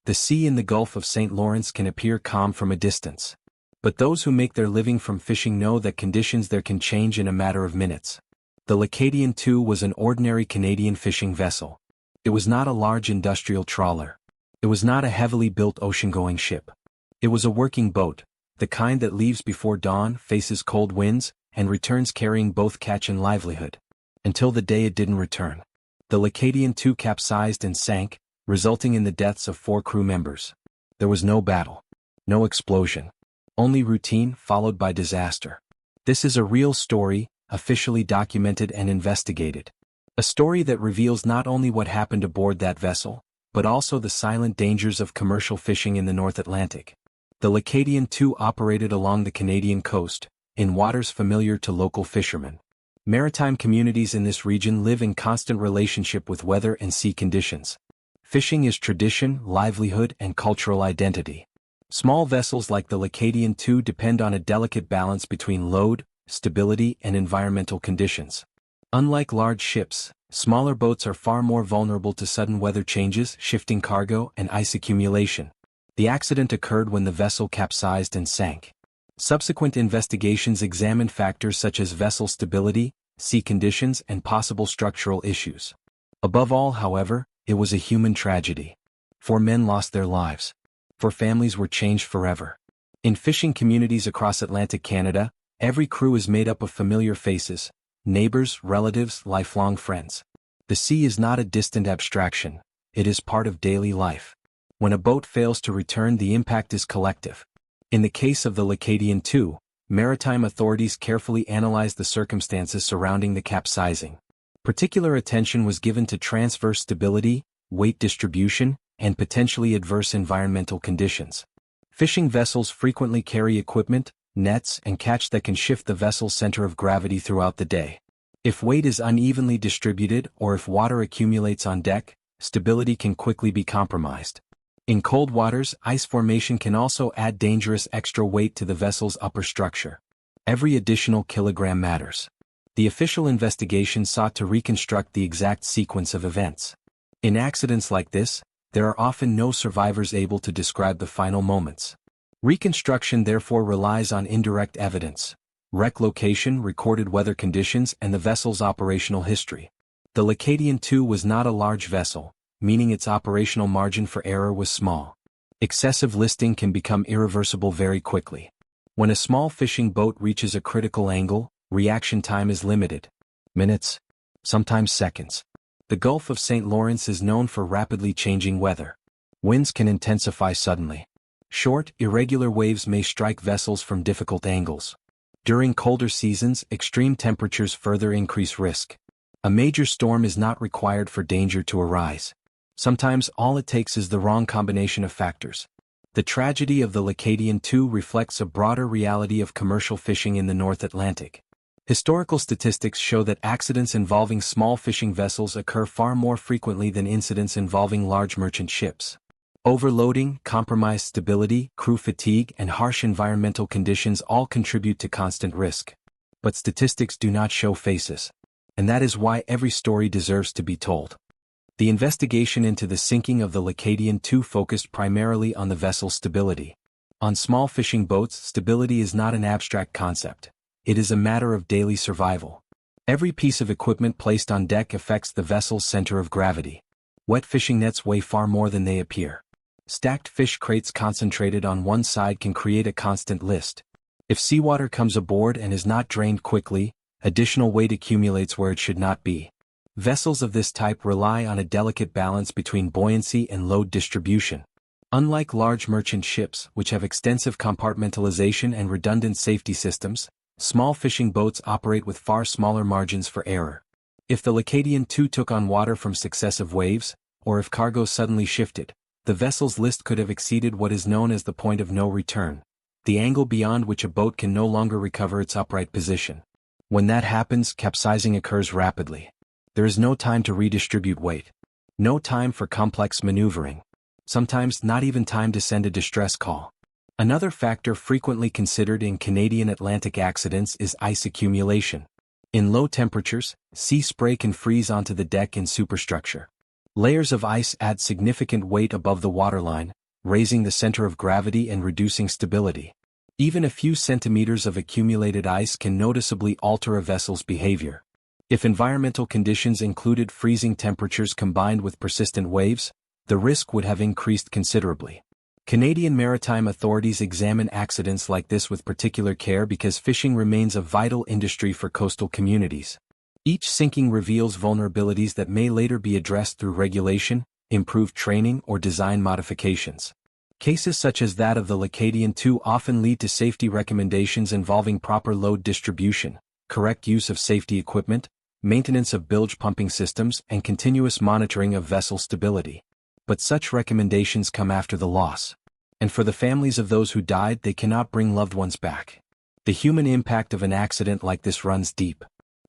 The sea in the Gulf of St. Lawrence can appear calm from a distance. But those who make their living from fishing know that conditions there can change in a matter of minutes. The Lacadian II was an ordinary Canadian fishing vessel. It was not a large industrial trawler. It was not a heavily built ocean-going ship. It was a working boat, the kind that leaves before dawn, faces cold winds, and returns carrying both catch and livelihood. Until the day it didn't return. The Lacadian II capsized and sank, resulting in the deaths of 4 crew members. There was no battle. No explosion. Only routine followed by disaster. This is a real story, officially documented and investigated. A story that reveals not only what happened aboard that vessel, but also the silent dangers of commercial fishing in the North Atlantic. The Lacadian II operated along the Canadian coast, in waters familiar to local fishermen. Maritime communities in this region live in constant relationship with weather and sea conditions. Fishing is tradition, livelihood, and cultural identity. Small vessels like the Lacadian II depend on a delicate balance between load, stability, and environmental conditions. Unlike large ships, smaller boats are far more vulnerable to sudden weather changes, shifting cargo, and ice accumulation. The accident occurred when the vessel capsized and sank. Subsequent investigations examined factors such as vessel stability, sea conditions, and possible structural issues. Above all, however, it was a human tragedy. 4 men lost their lives. 4 families were changed forever. In fishing communities across Atlantic Canada, every crew is made up of familiar faces, neighbors, relatives, lifelong friends. The sea is not a distant abstraction, it is part of daily life. When a boat fails to return, the impact is collective. In the case of the Lacadian II, maritime authorities carefully analyzed the circumstances surrounding the capsizing. Particular attention was given to transverse stability, weight distribution, and potentially adverse environmental conditions. Fishing vessels frequently carry equipment, nets, and catch that can shift the vessel's center of gravity throughout the day. If weight is unevenly distributed or if water accumulates on deck, stability can quickly be compromised. In cold waters, ice formation can also add dangerous extra weight to the vessel's upper structure. Every additional kilogram matters. The official investigation sought to reconstruct the exact sequence of events. In accidents like this, there are often no survivors able to describe the final moments. Reconstruction therefore relies on indirect evidence, wreck location, recorded weather conditions, and the vessel's operational history. The Lacadian II was not a large vessel, meaning its operational margin for error was small. Excessive listing can become irreversible very quickly. When a small fishing boat reaches a critical angle, reaction time is limited. Minutes, sometimes seconds. The Gulf of St. Lawrence is known for rapidly changing weather. Winds can intensify suddenly. Short, irregular waves may strike vessels from difficult angles. During colder seasons, extreme temperatures further increase risk. A major storm is not required for danger to arise. Sometimes all it takes is the wrong combination of factors. The tragedy of the Lacadian II reflects a broader reality of commercial fishing in the North Atlantic. Historical statistics show that accidents involving small fishing vessels occur far more frequently than incidents involving large merchant ships. Overloading, compromised stability, crew fatigue, and harsh environmental conditions all contribute to constant risk. But statistics do not show faces. And that is why every story deserves to be told. The investigation into the sinking of the Lacadian II focused primarily on the vessel's stability. On small fishing boats, stability is not an abstract concept. It is a matter of daily survival. Every piece of equipment placed on deck affects the vessel's center of gravity. Wet fishing nets weigh far more than they appear. Stacked fish crates concentrated on one side can create a constant list. If seawater comes aboard and is not drained quickly, additional weight accumulates where it should not be. Vessels of this type rely on a delicate balance between buoyancy and load distribution. Unlike large merchant ships, which have extensive compartmentalization and redundant safety systems, small fishing boats operate with far smaller margins for error. If the Lacadian II took on water from successive waves, or if cargo suddenly shifted, the vessel's list could have exceeded what is known as the point of no return, the angle beyond which a boat can no longer recover its upright position. When that happens, capsizing occurs rapidly. There is no time to redistribute weight. No time for complex maneuvering. Sometimes not even time to send a distress call. Another factor frequently considered in Canadian Atlantic accidents is ice accumulation. In low temperatures, sea spray can freeze onto the deck and superstructure. Layers of ice add significant weight above the waterline, raising the center of gravity and reducing stability. Even a few centimeters of accumulated ice can noticeably alter a vessel's behavior. If environmental conditions included freezing temperatures combined with persistent waves, the risk would have increased considerably. Canadian maritime authorities examine accidents like this with particular care because fishing remains a vital industry for coastal communities. Each sinking reveals vulnerabilities that may later be addressed through regulation, improved training, or design modifications. Cases such as that of the Lacadian II often lead to safety recommendations involving proper load distribution, correct use of safety equipment, maintenance of bilge pumping systems, and continuous monitoring of vessel stability. But such recommendations come after the loss. And for the families of those who died, they cannot bring loved ones back. The human impact of an accident like this runs deep.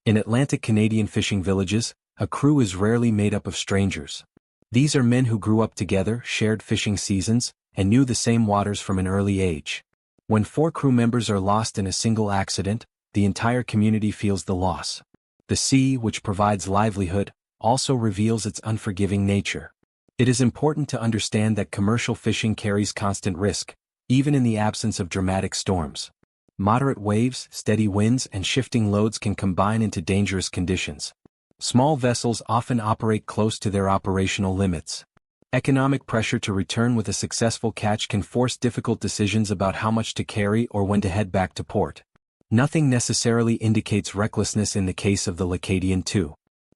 In Atlantic Canadian fishing villages, a crew is rarely made up of strangers. These are men who grew up together, shared fishing seasons, and knew the same waters from an early age. When 4 crew members are lost in a single accident, the entire community feels the loss. The sea, which provides livelihood, also reveals its unforgiving nature. It is important to understand that commercial fishing carries constant risk, even in the absence of dramatic storms. Moderate waves, steady winds, and shifting loads can combine into dangerous conditions. Small vessels often operate close to their operational limits. Economic pressure to return with a successful catch can force difficult decisions about how much to carry or when to head back to port. Nothing necessarily indicates recklessness in the case of the Lacadian II.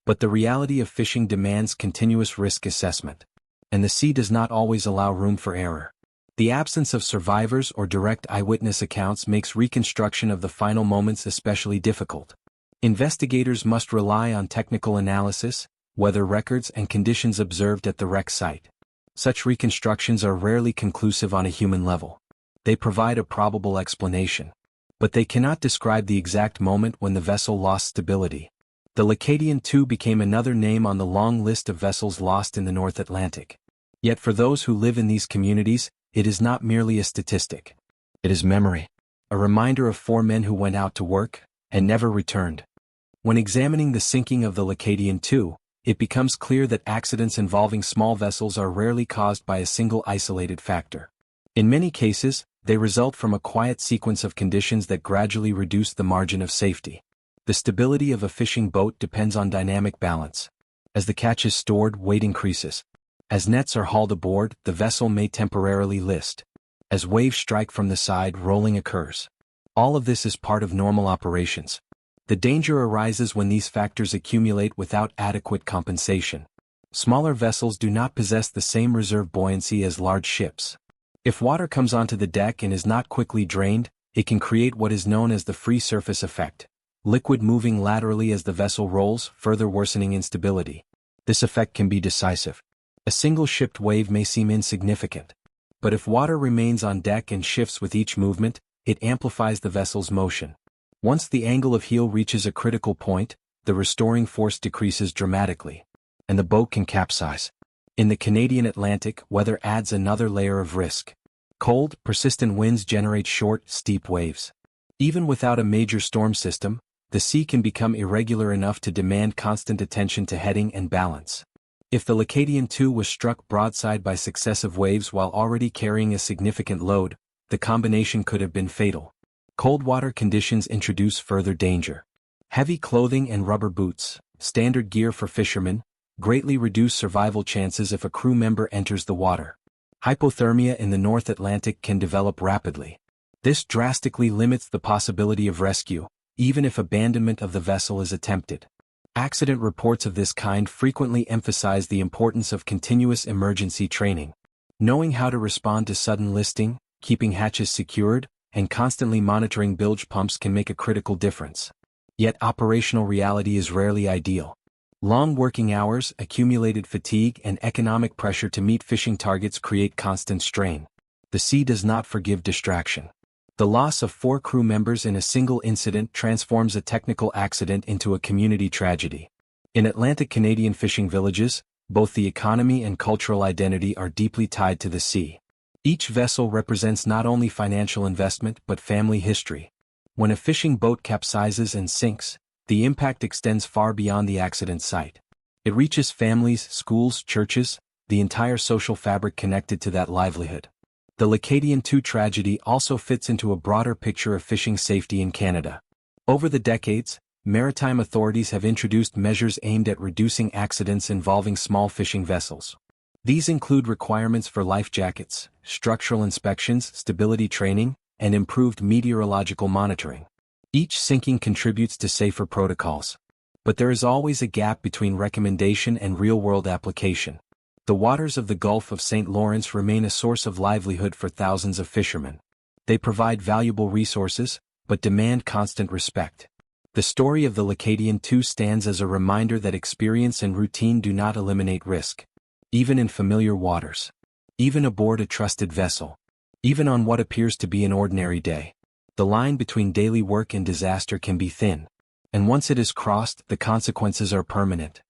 But the reality of fishing demands continuous risk assessment. And the sea does not always allow room for error. The absence of survivors or direct eyewitness accounts makes reconstruction of the final moments especially difficult. Investigators must rely on technical analysis, weather records, and conditions observed at the wreck site. Such reconstructions are rarely conclusive on a human level. They provide a probable explanation. But they cannot describe the exact moment when the vessel lost stability. The Lacadian II became another name on the long list of vessels lost in the North Atlantic. Yet for those who live in these communities, it is not merely a statistic. It is memory. A reminder of 4 men who went out to work and never returned. When examining the sinking of the Lacadian II, it becomes clear that accidents involving small vessels are rarely caused by a single isolated factor. In many cases, they result from a quiet sequence of conditions that gradually reduce the margin of safety. The stability of a fishing boat depends on dynamic balance. As the catch is stored, weight increases. As nets are hauled aboard, the vessel may temporarily list. As waves strike from the side, rolling occurs. All of this is part of normal operations. The danger arises when these factors accumulate without adequate compensation. Smaller vessels do not possess the same reserve buoyancy as large ships. If water comes onto the deck and is not quickly drained, it can create what is known as the free surface effect. Liquid moving laterally as the vessel rolls, further worsening instability. This effect can be decisive. A single shipped wave may seem insignificant. But if water remains on deck and shifts with each movement, it amplifies the vessel's motion. Once the angle of heel reaches a critical point, the restoring force decreases dramatically, and the boat can capsize. In the Canadian Atlantic, weather adds another layer of risk. Cold, persistent winds generate short, steep waves. Even without a major storm system, the sea can become irregular enough to demand constant attention to heading and balance. If the Lacadian II was struck broadside by successive waves while already carrying a significant load, the combination could have been fatal. Cold water conditions introduce further danger. Heavy clothing and rubber boots, standard gear for fishermen, greatly reduce survival chances if a crew member enters the water. Hypothermia in the North Atlantic can develop rapidly. This drastically limits the possibility of rescue, even if abandonment of the vessel is attempted. Accident reports of this kind frequently emphasize the importance of continuous emergency training. Knowing how to respond to sudden listing, keeping hatches secured, and constantly monitoring bilge pumps can make a critical difference. Yet operational reality is rarely ideal. Long working hours, accumulated fatigue, and economic pressure to meet fishing targets create constant strain. The sea does not forgive distraction. The loss of 4 crew members in a single incident transforms a technical accident into a community tragedy. In Atlantic Canadian fishing villages, both the economy and cultural identity are deeply tied to the sea. Each vessel represents not only financial investment but family history. When a fishing boat capsizes and sinks, the impact extends far beyond the accident site. It reaches families, schools, churches, the entire social fabric connected to that livelihood. The Lacadian II tragedy also fits into a broader picture of fishing safety in Canada. Over the decades, maritime authorities have introduced measures aimed at reducing accidents involving small fishing vessels. These include requirements for life jackets, structural inspections, stability training, and improved meteorological monitoring. Each sinking contributes to safer protocols. But there is always a gap between recommendation and real-world application. The waters of the Gulf of St. Lawrence remain a source of livelihood for thousands of fishermen. They provide valuable resources, but demand constant respect. The story of the Lacadian II stands as a reminder that experience and routine do not eliminate risk. Even in familiar waters. Even aboard a trusted vessel. Even on what appears to be an ordinary day. The line between daily work and disaster can be thin. And once it is crossed, the consequences are permanent.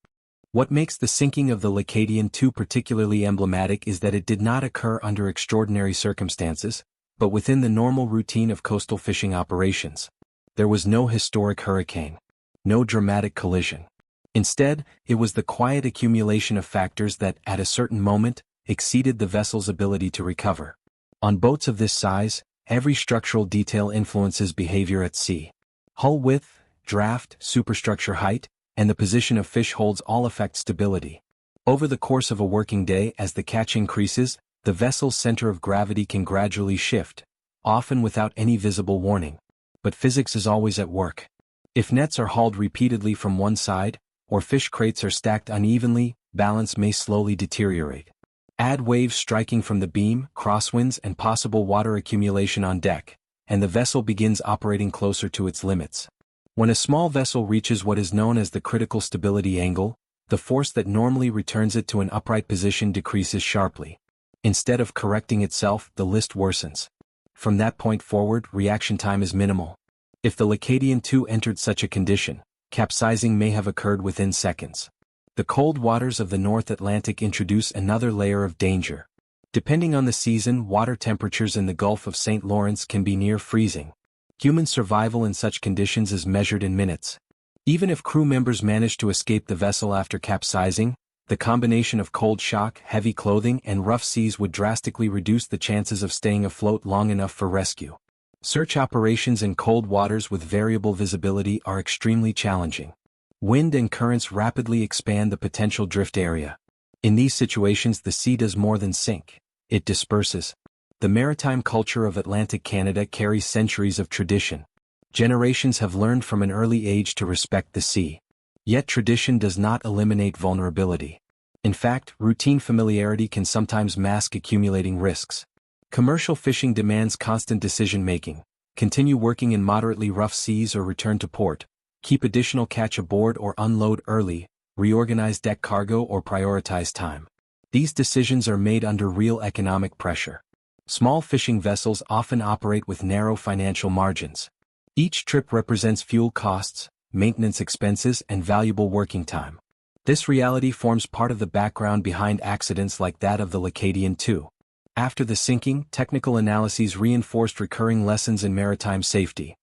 What makes the sinking of the Lacadian II particularly emblematic is that it did not occur under extraordinary circumstances, but within the normal routine of coastal fishing operations. There was no historic hurricane. No dramatic collision. Instead, it was the quiet accumulation of factors that, at a certain moment, exceeded the vessel's ability to recover. On boats of this size, every structural detail influences behavior at sea. Hull width, draft, superstructure height, and the position of fish holds all affect stability. Over the course of a working day, as the catch increases, the vessel's center of gravity can gradually shift, often without any visible warning. But physics is always at work. If nets are hauled repeatedly from one side, or fish crates are stacked unevenly, balance may slowly deteriorate. Add waves striking from the beam, crosswinds, and possible water accumulation on deck, and the vessel begins operating closer to its limits. When a small vessel reaches what is known as the critical stability angle, the force that normally returns it to an upright position decreases sharply. Instead of correcting itself, the list worsens. From that point forward, reaction time is minimal. If the Lacadian II entered such a condition, capsizing may have occurred within seconds. The cold waters of the North Atlantic introduce another layer of danger. Depending on the season, water temperatures in the Gulf of St. Lawrence can be near freezing. Human survival in such conditions is measured in minutes. Even if crew members manage to escape the vessel after capsizing, the combination of cold shock, heavy clothing, and rough seas would drastically reduce the chances of staying afloat long enough for rescue. Search operations in cold waters with variable visibility are extremely challenging. Wind and currents rapidly expand the potential drift area. In these situations, the sea does more than sink. It disperses. The maritime culture of Atlantic Canada carries centuries of tradition. Generations have learned from an early age to respect the sea. Yet tradition does not eliminate vulnerability. In fact, routine familiarity can sometimes mask accumulating risks. Commercial fishing demands constant decision-making. Continue working in moderately rough seas or return to port. Keep additional catch aboard or unload early. Reorganize deck cargo or prioritize time. These decisions are made under real economic pressure. Small fishing vessels often operate with narrow financial margins. Each trip represents fuel costs, maintenance expenses, and valuable working time. This reality forms part of the background behind accidents like that of the Lacadian II. After the sinking, technical analyses reinforced recurring lessons in maritime safety.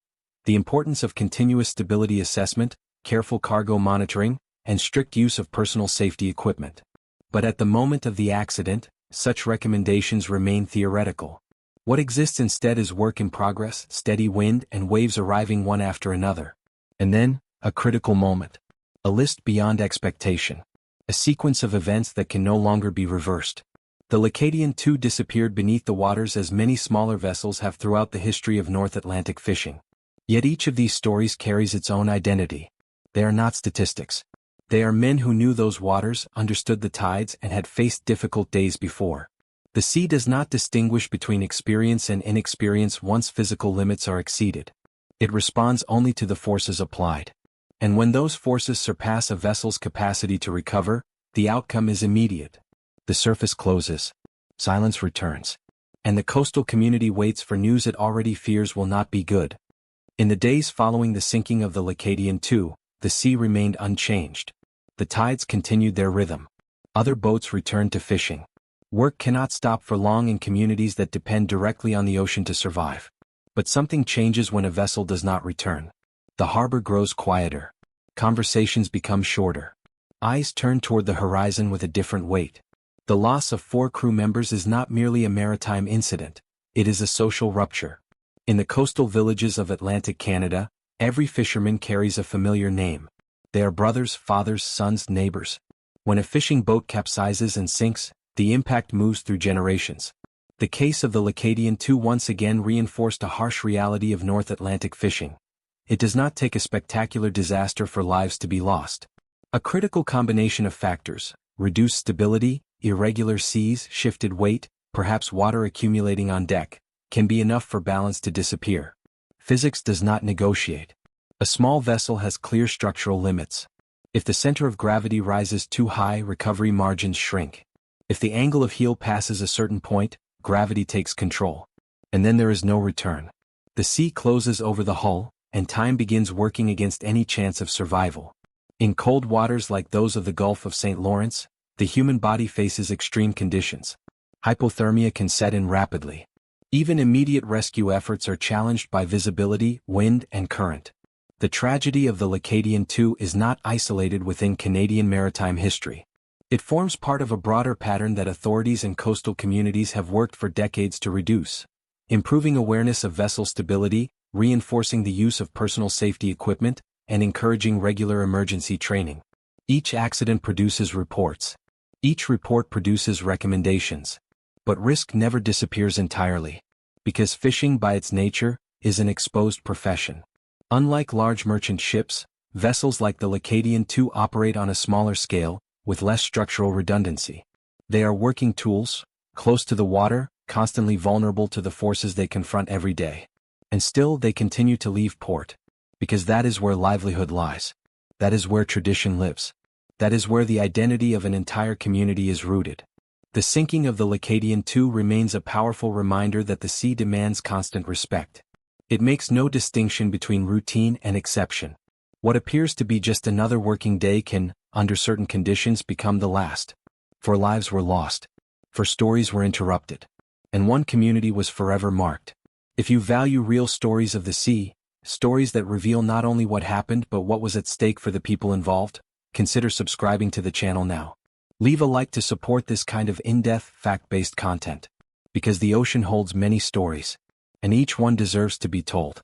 The importance of continuous stability assessment, careful cargo monitoring, and strict use of personal safety equipment. But at the moment of the accident, such recommendations remain theoretical. What exists instead is work in progress, steady wind, and waves arriving one after another. And then, a critical moment. A list beyond expectation. A sequence of events that can no longer be reversed. The Lacadian II disappeared beneath the waters as many smaller vessels have throughout the history of North Atlantic fishing. Yet each of these stories carries its own identity. They are not statistics. They are men who knew those waters, understood the tides, and had faced difficult days before. The sea does not distinguish between experience and inexperience once physical limits are exceeded. It responds only to the forces applied. And when those forces surpass a vessel's capacity to recover, the outcome is immediate. The surface closes. Silence returns. And the coastal community waits for news it already fears will not be good. In the days following the sinking of the Lacadian II, the sea remained unchanged. The tides continued their rhythm. Other boats returned to fishing. Work cannot stop for long in communities that depend directly on the ocean to survive. But something changes when a vessel does not return. The harbor grows quieter. Conversations become shorter. Eyes turn toward the horizon with a different weight. The loss of 4 crew members is not merely a maritime incident, it is a social rupture. In the coastal villages of Atlantic Canada, every fisherman carries a familiar name. They are brothers, fathers, sons, neighbors. When a fishing boat capsizes and sinks, the impact moves through generations. The case of the Lacadian II once again reinforced a harsh reality of North Atlantic fishing. It does not take a spectacular disaster for lives to be lost. A critical combination of factors, reduced stability, irregular seas, shifted weight, perhaps water accumulating on deck, can be enough for balance to disappear. Physics does not negotiate. A small vessel has clear structural limits. If the center of gravity rises too high, recovery margins shrink. If the angle of heel passes a certain point, gravity takes control. And then there is no return. The sea closes over the hull, and time begins working against any chance of survival. In cold waters like those of the Gulf of St. Lawrence, the human body faces extreme conditions. Hypothermia can set in rapidly. Even immediate rescue efforts are challenged by visibility, wind, and current. The tragedy of the Lacadian II is not isolated within Canadian maritime history. It forms part of a broader pattern that authorities and coastal communities have worked for decades to reduce. Improving awareness of vessel stability, reinforcing the use of personal safety equipment, and encouraging regular emergency training. Each accident produces reports. Each report produces recommendations. But risk never disappears entirely. Because fishing by its nature is an exposed profession. Unlike large merchant ships, vessels like the Lacadian II operate on a smaller scale, with less structural redundancy. They are working tools, close to the water, constantly vulnerable to the forces they confront every day. And still they continue to leave port. Because that is where livelihood lies. That is where tradition lives. That is where the identity of an entire community is rooted. The sinking of the Lacadian II remains a powerful reminder that the sea demands constant respect. It makes no distinction between routine and exception. What appears to be just another working day can, under certain conditions, become the last. For lives were lost. For stories were interrupted. And one community was forever marked. If you value real stories of the sea, stories that reveal not only what happened but what was at stake for the people involved, consider subscribing to the channel now. Leave a like to support this kind of in-depth, fact-based content. Because the ocean holds many stories. And each one deserves to be told.